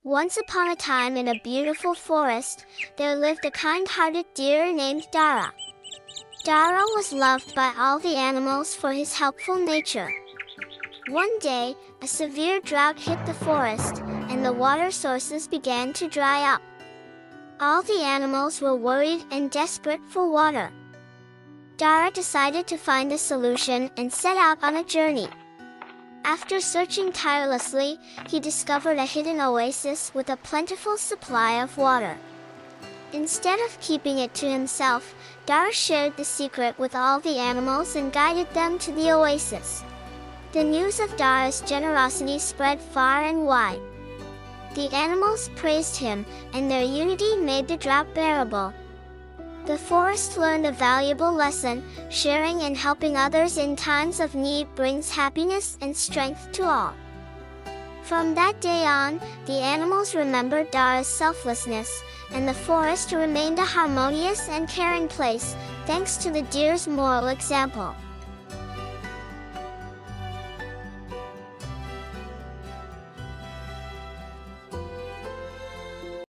Once upon a time in a beautiful forest, there lived a kind-hearted deer named Dara. Dara was loved by all the animals for his helpful nature. One day, a severe drought hit the forest, and the water sources began to dry up. All the animals were worried and desperate for water. Dara decided to find a solution and set out on a journey. After searching tirelessly, he discovered a hidden oasis with a plentiful supply of water. Instead of keeping it to himself, Dara shared the secret with all the animals and guided them to the oasis. The news of Dara's generosity spread far and wide. The animals praised him, and their unity made the drought bearable. The forest learned a valuable lesson: sharing and helping others in times of need brings happiness and strength to all. From that day on, the animals remembered Dara's selflessness, and the forest remained a harmonious and caring place, thanks to the deer's moral example.